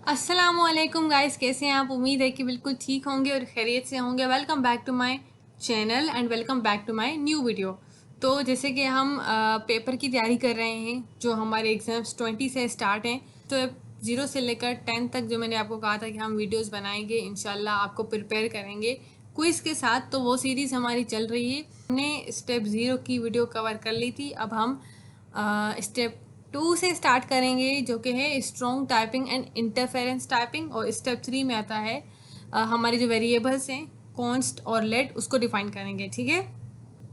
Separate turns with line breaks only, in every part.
अस्सलामुअलैकुम गाइस, कैसे हैं आप। उम्मीद है कि बिल्कुल ठीक होंगे और खैरियत से होंगे। Welcome back to my channel and welcome back to my new video. तो जैसे कि हम पेपर की तैयारी कर रहे हैं, जो हमारे एग्ज़ाम्स 20 से स्टार्ट हैं, तो 0 से लेकर 10 तक जो मैंने आपको कहा था कि हम वीडियोस बनाएंगे, इंशाल्लाह आपको प्रिपेयर करेंगे क्विज़ के साथ। तो वो सीरीज़ हमारी चल रही है। हमने स्टेप 0 की वीडियो कवर कर ली थी। अब हम स्टेप 2 से स्टार्ट करेंगे, जो कि है strong typing and interference typing. और स्टेप 3 में आता है हमारे जो वेरिएबल्स हैं कॉन्स्ट और लेट, उसको डिफाइन करेंगे। ठीक है,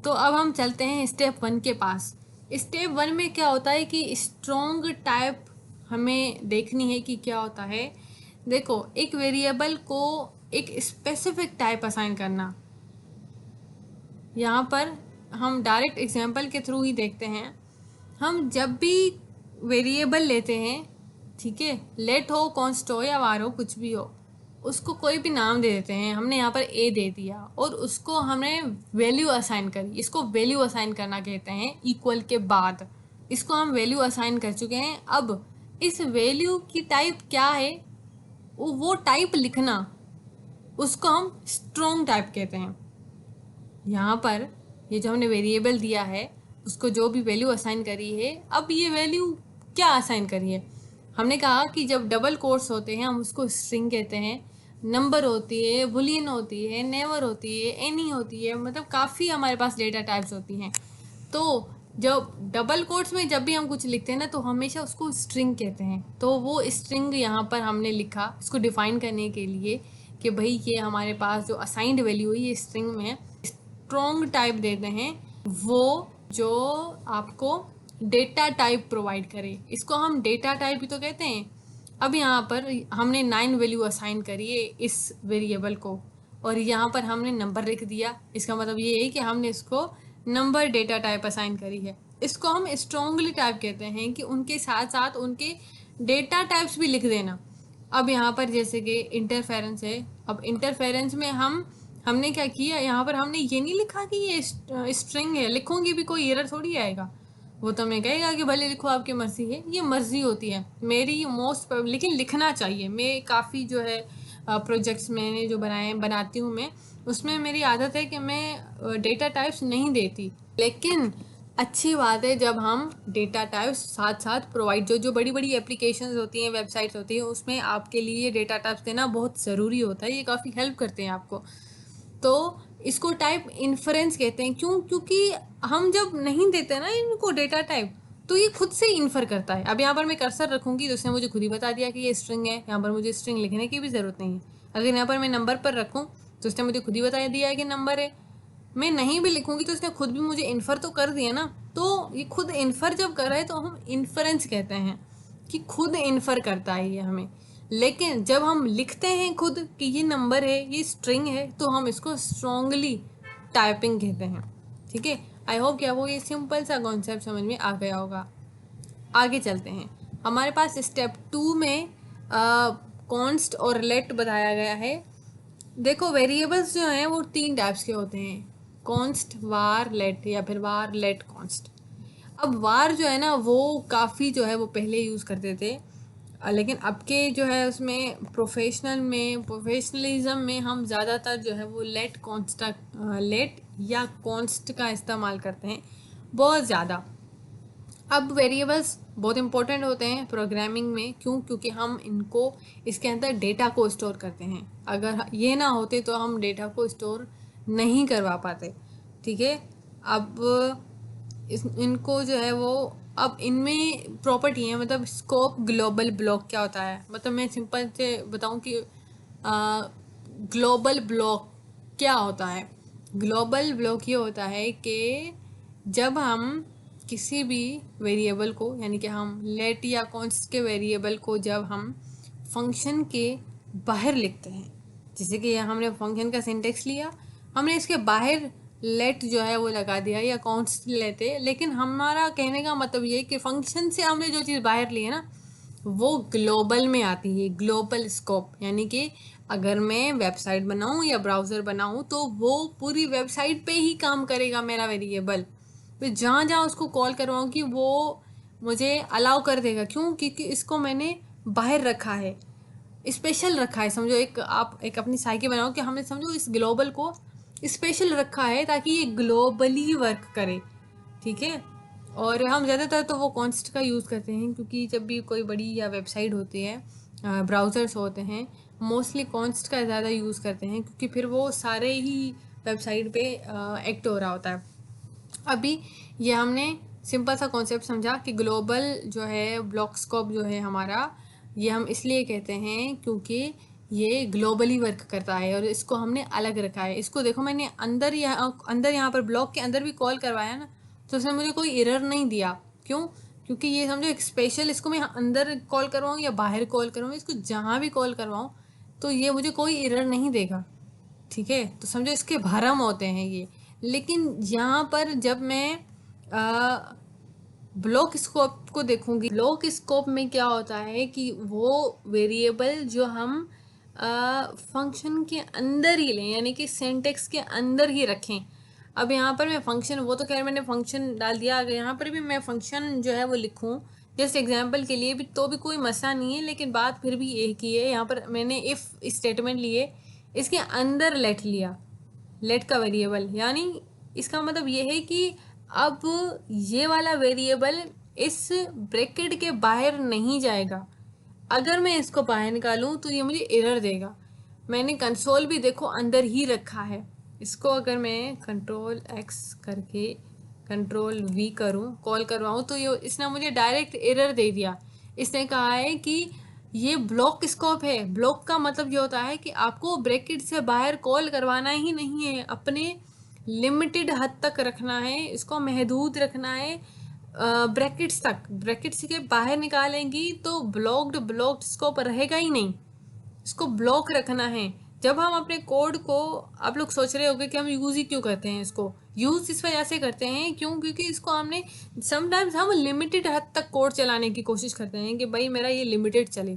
तो अब हम चलते हैं स्टेप 1 के पास। स्टेप 1 में क्या होता है कि स्ट्रॉन्ग टाइप हमें देखनी है कि क्या होता है। देखो, एक वेरिएबल को एक स्पेसिफिक टाइप असाइन करना। यहाँ पर हम डायरेक्ट एग्जांपल के थ्रू ही देखते हैं। हम जब भी वेरिएबल लेते हैं, ठीक है, लेट हो, कॉन्स्ट हो या वार हो, कुछ भी हो, उसको कोई भी नाम दे देते हैं। हमने यहाँ पर ए दे दिया और उसको हमने वैल्यू असाइन करी। इसको वैल्यू असाइन करना कहते हैं, इक्वल के बाद। इसको हम वैल्यू असाइन कर चुके हैं। अब इस वैल्यू की टाइप क्या है, वो टाइप लिखना, उसको हम स्ट्रॉन्ग टाइप कहते हैं। यहाँ पर ये जो हमने वेरिएबल दिया है, उसको जो भी वैल्यू असाइन करी है, अब ये वैल्यू क्या असाइन करी है। हमने कहा कि जब डबल कोट्स होते हैं हम उसको स्ट्रिंग कहते हैं। नंबर होती है, बुलियन होती है, नेवर होती है, एनी होती है, मतलब काफ़ी हमारे पास डेटा टाइप्स होती हैं। तो जब डबल कोट्स में जब भी हम कुछ लिखते हैं ना, तो हमेशा उसको स्ट्रिंग कहते हैं। तो वो स्ट्रिंग यहाँ पर हमने लिखा इसको डिफाइन करने के लिए कि भाई ये हमारे पास जो असाइंड वैल्यू है ये स्ट्रिंग में स्ट्रॉन्ग टाइप देते हैं, वो जो आपको डेटा टाइप प्रोवाइड करे। इसको हम डेटा टाइप ही तो कहते हैं। अब यहाँ पर हमने 9 वैल्यू असाइन करी है इस वेरिएबल को, और यहाँ पर हमने नंबर लिख दिया। इसका मतलब ये है कि हमने इसको नंबर डेटा टाइप असाइन करी है। इसको हम स्ट्रॉन्गली टाइप कहते हैं कि उनके साथ साथ उनके डेटा टाइप्स भी लिख देना। अब यहाँ पर जैसे कि इंटरफेरेंस है। अब इंटरफेरेंस में हमने क्या किया, यहाँ पर हमने ये नहीं लिखा कि ये स्ट्रिंग है। लिखूंगी भी कोई एरर थोड़ी आएगा, वो तो मैं कहेगा कि भले लिखो, आपकी मर्जी है। ये मर्जी होती है मेरी मोस्ट, लेकिन लिखना चाहिए। मैं काफ़ी जो है प्रोजेक्ट्स मैंने जो बनाती हूँ मैं, उसमें मेरी आदत है कि मैं डेटा टाइप्स नहीं देती। लेकिन अच्छी बात है जब हम डेटा टाइप्स साथ साथ प्रोवाइड, जो बड़ी बड़ी एप्लीकेशंस होती हैं, वेबसाइट्स होती हैं, उसमें आपके लिए डेटा टाइप्स देना बहुत ज़रूरी होता है। ये काफ़ी हेल्प करते हैं आपको। तो इसको टाइप इन्फरेंस कहते हैं। क्यों? क्योंकि हम जब नहीं देते ना इनको डेटा टाइप, तो ये खुद से इन्फर करता है। अब यहाँ पर मैं कर्सर रखूंगी तो उसने मुझे खुद ही बता दिया कि ये स्ट्रिंग है। यहाँ पर मुझे स्ट्रिंग लिखने की भी ज़रूरत नहीं है। अगर यहाँ पर मैं नंबर पर रखूँ तो उसने मुझे खुद ही बता दिया है कि नंबर है। मैं नहीं भी लिखूंगी तो उसने खुद भी मुझे इन्फर तो कर दिया ना। तो ये खुद इन्फर जब कर रहा है तो हम इन्फरेंस कहते हैं कि खुद इन्फर करता है ये हमें। लेकिन जब हम लिखते हैं खुद कि ये नंबर है, ये स्ट्रिंग है, तो हम इसको स्ट्रॉन्गली टाइपिंग कहते हैं। ठीक है, आई होप कि आपको ये सिंपल सा कॉन्सेप्ट समझ में आ गया होगा। आगे चलते हैं। हमारे पास स्टेप 2 में कॉन्स्ट और लेट बताया गया है। देखो, वेरिएबल्स जो हैं वो 3 टाइप्स के होते हैं, कॉन्स्ट, वार, लेट, या फिर वार, लेट, कॉन्स्ट। अब वार जो है ना, वो काफ़ी जो है वो पहले यूज़ करते थे, लेकिन अब के जो है उसमें प्रोफेशनलिज्म में हम ज़्यादातर जो है वो लेट या कॉन्स्ट का इस्तेमाल करते हैं बहुत ज़्यादा। अब वेरिएबल्स बहुत इंपॉर्टेंट होते हैं प्रोग्रामिंग में। क्यों? क्योंकि हम इनको, इसके अंदर डेटा को स्टोर करते हैं। अगर ये ना होते तो हम डेटा को स्टोर नहीं करवा पाते। ठीक है, अब इनको जो है वो, अब इनमें प्रॉपर्टी है, मतलब स्कोप, ग्लोबल, ब्लॉक क्या होता है। मतलब मैं सिंपल से बताऊं कि ग्लोबल ब्लॉक क्या होता है। ग्लोबल ब्लॉक ये होता है कि जब हम किसी भी वेरिएबल को, यानी कि हम लेट या कॉन्स्ट के वेरिएबल को जब हम फंक्शन के बाहर लिखते हैं, जैसे कि हमने फंक्शन का सिंटेक्स लिया, हमने इसके बाहर लेट जो है वो लगा दिया या कॉन्स्ट लेते, लेकिन हमारा कहने का मतलब ये है कि फंक्शन से हमने जो चीज़ बाहर ली है ना, वो ग्लोबल में आती है, ग्लोबल स्कोप। यानी कि अगर मैं वेबसाइट बनाऊँ या ब्राउज़र बनाऊँ तो वो पूरी वेबसाइट पे ही काम करेगा मेरा वेरिएबल। तो जहाँ जहाँ उसको कॉल करवाऊँगी वो मुझे अलाउ कर देगा। क्यों? क्योंकि इसको मैंने बाहर रखा है। स्पेशल रखा है, समझो एक आप एक अपनी साइकिल बनाओ कि हमने समझो इस ग्लोबल को स्पेशल रखा है ताकि ये ग्लोबली वर्क करे, ठीक है। और हम ज़्यादातर तो वो कॉन्स्ट का यूज़ करते हैं, क्योंकि जब भी कोई बड़ी या वेबसाइट होती है, ब्राउज़र्स होते हैं, मोस्टली कॉन्स्ट का ज़्यादा यूज़ करते हैं, क्योंकि फिर वो सारे ही वेबसाइट पे एक्ट हो रहा होता है। अभी ये हमने सिंपल सा कॉन्सेप्ट समझा कि ग्लोबल जो है ब्लॉक स्कोप जो है हमारा, ये हम इसलिए कहते हैं क्योंकि ये ग्लोबली वर्क करता है और इसको हमने अलग रखा है। इसको देखो मैंने अंदर यहाँ पर ब्लॉक के अंदर भी कॉल करवाया ना, तो उसने मुझे कोई एरर नहीं दिया। क्यों? क्योंकि ये समझो एक स्पेशल, इसको मैं अंदर कॉल करवाऊँ या बाहर कॉल करवाऊँ, इसको जहाँ भी कॉल करवाऊँ तो ये मुझे कोई एरर नहीं देगा, ठीक है। तो समझो इसके भरम होते हैं ये। लेकिन यहाँ पर जब मैं ब्लॉक स्कोप को देखूंगी, ब्लॉक स्कोप में क्या होता है कि वो वेरिएबल जो हम फंक्शन के अंदर ही लें, यानी कि सिंटेक्स के अंदर ही रखें। अब यहाँ पर मैं फंक्शन, वो तो खैर मैंने फंक्शन डाल दिया, अगर यहाँ पर भी मैं फंक्शन जो है वो लिखूँ जस्ट एग्जाम्पल के लिए भी, तो भी कोई मसला नहीं है। लेकिन बात फिर भी एक ही है, यहाँ पर मैंने इफ़ स्टेटमेंट लिए, इसके अंदर लेट लिया, लेट का वेरिएबल, यानी इसका मतलब ये है कि अब ये वाला वेरिएबल इस ब्रैकेट के बाहर नहीं जाएगा। अगर मैं इसको बाहर निकालूं तो ये मुझे एरर देगा। मैंने कंसोल भी देखो अंदर ही रखा है। इसको अगर मैं कंट्रोल एक्स करके कंट्रोल वी करूं, कॉल करवाऊं, तो ये इसने मुझे डायरेक्ट एरर दे दिया। इसने कहा है कि ये ब्लॉक स्कोप है। ब्लॉक का मतलब ये होता है कि आपको ब्रैकेट से बाहर कॉल करवाना ही नहीं है, अपने लिमिटेड हद तक रखना है, इसको महदूद रखना है ब्रैकेट्स तक। ब्रैकेट्स के बाहर निकालेंगी तो ब्लॉक्ड स्कोप रहेगा ही नहीं, इसको ब्लॉक रखना है। जब हम अपने कोड को, आप लोग सोच रहे होंगे कि हम यूज़ ही क्यों करते हैं इसको, यूज़ इस वजह से करते हैं क्योंकि इसको हमने समटाइम्स हम लिमिटेड हद तक कोड चलाने की कोशिश करते हैं कि भाई मेरा ये लिमिटेड चले,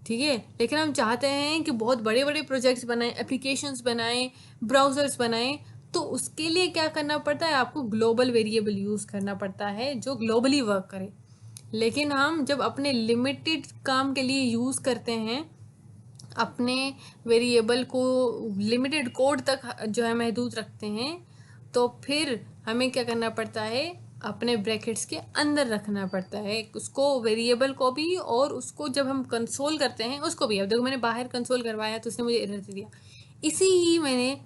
ठीक है। लेकिन हम चाहते हैं कि बहुत बड़े बड़े प्रोजेक्ट्स बनाएं, एप्लीकेशंस बनाएं, ब्राउज़र्स बनाएं, तो उसके लिए क्या करना पड़ता है, आपको ग्लोबल वेरिएबल यूज़ करना पड़ता है जो ग्लोबली वर्क करे। लेकिन हम जब अपने लिमिटेड काम के लिए यूज़ करते हैं, अपने वेरिएबल को लिमिटेड कोड तक जो है महदूद रखते हैं, तो फिर हमें क्या करना पड़ता है, अपने ब्रैकेट्स के अंदर रखना पड़ता है उसको, वेरिएबल को भी, और उसको जब हम कंसोल करते हैं उसको भी। अब देखो मैंने बाहर कंसोल करवाया तो उसने मुझे एरर दे दिया। इसी ही मैंने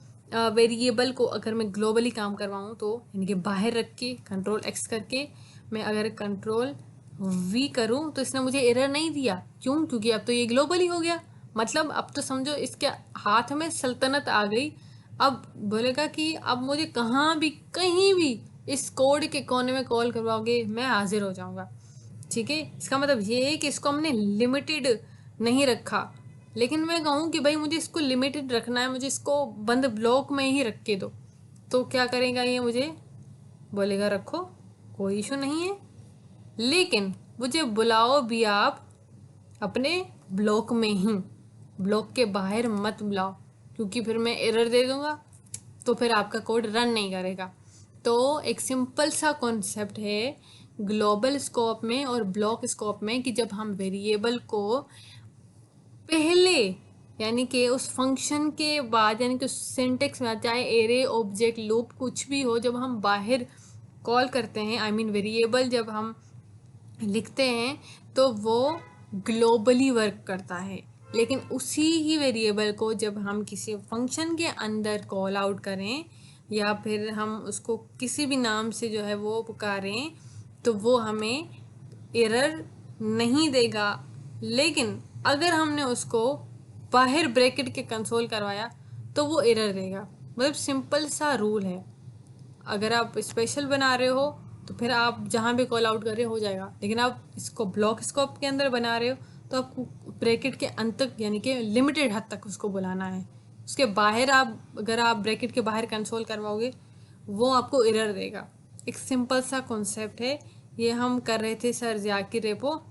वेरिएबल को अगर मैं ग्लोबली काम करवाऊँ तो यानी कि बाहर रख के कंट्रोल एक्स करके मैं अगर कंट्रोल वी करूँ तो इसने मुझे एरर नहीं दिया। क्यों? क्योंकि अब तो ये ग्लोबली हो गया। मतलब अब तो समझो इसके हाथ में सल्तनत आ गई। अब बोलेगा कि अब मुझे कहाँ भी कहीं भी इस कोड के कोने में कॉल करवाओगे मैं हाजिर हो जाऊंगा, ठीक है। इसका मतलब ये है कि इसको हमने लिमिटेड नहीं रखा। लेकिन मैं कहूँ कि भाई मुझे इसको लिमिटेड रखना है, मुझे इसको बंद ब्लॉक में ही रख के दो, तो क्या करेगा ये, मुझे बोलेगा रखो, कोई इशू नहीं है। लेकिन मुझे बुलाओ भी आप अपने ब्लॉक में ही, ब्लॉक के बाहर मत बुलाओ, क्योंकि फिर मैं एरर दे दूंगा तो फिर आपका कोड रन नहीं करेगा। तो एक सिंपल सा कॉन्सेप्ट है ग्लोबल स्कोप में और ब्लॉक स्कोप में कि जब हम वेरिएबल को पहले, यानी कि उस फंक्शन के बाद, यानी कि उस सिंटेक्स में, चाहे एरे ऑब्जेक्ट लूप कुछ भी हो, जब हम बाहर कॉल करते हैं, आई मीन वेरिएबल जब हम लिखते हैं तो वो ग्लोबली वर्क करता है। लेकिन उसी ही वेरिएबल को जब हम किसी फंक्शन के अंदर कॉल आउट करें या फिर हम उसको किसी भी नाम से जो है वो पुकारें, तो वो हमें एरर नहीं देगा। लेकिन अगर हमने उसको बाहर ब्रैकेट के कंसोल करवाया तो वो एरर देगा। मतलब सिंपल सा रूल है। अगर आप स्पेशल बना रहे हो तो फिर आप जहाँ भी कॉल आउट कर रहे हो जाएगा, लेकिन आप इसको ब्लॉक स्कोप के अंदर बना रहे हो तो आपको ब्रैकेट के अंत तक, यानी कि लिमिटेड हद तक उसको बुलाना है। उसके बाहर आप, अगर आप ब्रैकेट के बाहर कंसोल करवाओगे वो आपको एरर देगा। एक सिंपल सा कॉन्सेप्ट है। ये हम कर रहे थे सर जाकिर रेपो,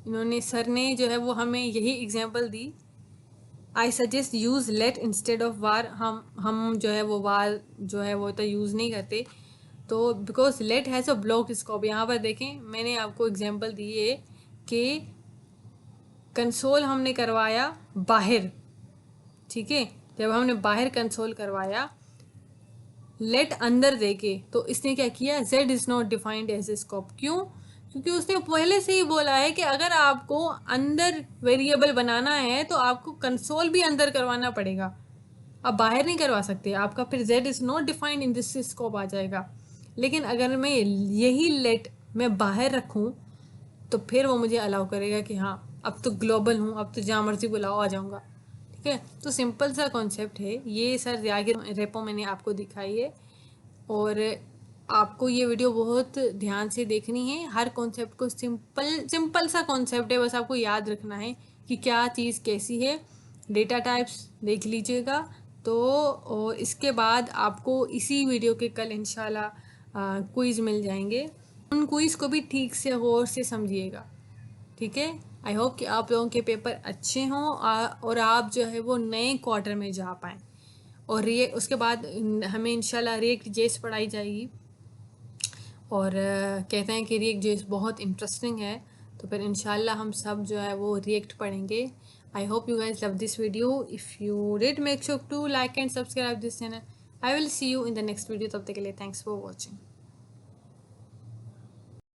इन्होंने, सर ने जो है वो हमें यही एग्जांपल दी। I suggest use let instead of var. हम जो है वो वार जो है वो तो यूज़ नहीं करते, तो because late has a block scope. यहाँ पर देखें मैंने आपको एग्जांपल दी है कि कंसोल हमने करवाया बाहर, ठीक है, जब हमने बाहर कंसोल करवाया लेट अंदर देके, तो इसने क्या किया, z is not defined as a scope. क्यों? क्योंकि उसने पहले से ही बोला है कि अगर आपको अंदर वेरिएबल बनाना है तो आपको कंसोल भी अंदर करवाना पड़ेगा, आप बाहर नहीं करवा सकते, आपका फिर z is not defined in this scope आ जाएगा। लेकिन अगर मैं यही लेट मैं बाहर रखूं तो फिर वो मुझे अलाउ करेगा कि हाँ अब तो ग्लोबल हूँ, अब तो जहाँ मर्जी बुलाओ आ जाऊँगा, ठीक है। तो सिंपल सा कॉन्सेप्ट है ये सर, आगे रेपो मैंने आपको दिखाई है, और आपको ये वीडियो बहुत ध्यान से देखनी है। हर कॉन्सेप्ट को सिंपल सा कॉन्सेप्ट है, बस आपको याद रखना है कि क्या चीज़ कैसी है। डेटा टाइप्स देख लीजिएगा। तो और इसके बाद आपको इसी वीडियो के कल इंशाल्लाह क्विज़ मिल जाएंगे, उन क्विज़ को भी ठीक से गौर से समझिएगा, ठीक है। आई होप कि आप लोगों के पेपर अच्छे हों और आप जो है वो नए क्वार्टर में जा पाएँ। और उसके बाद हमें इंशाल्लाह रिएक्ट जेस पढ़ाई जाएगी, और कहते हैं कि रिएक्ट जेस बहुत इंटरेस्टिंग है, तो फिर इंशाल्लाह हम सब जो है वो रिएक्ट पढ़ेंगे। I hope you guys love this video. If you did make sure to like and subscribe this channel. I will see you in the next video. तब तक के लिए थैंक्स फॉर वॉचिंग।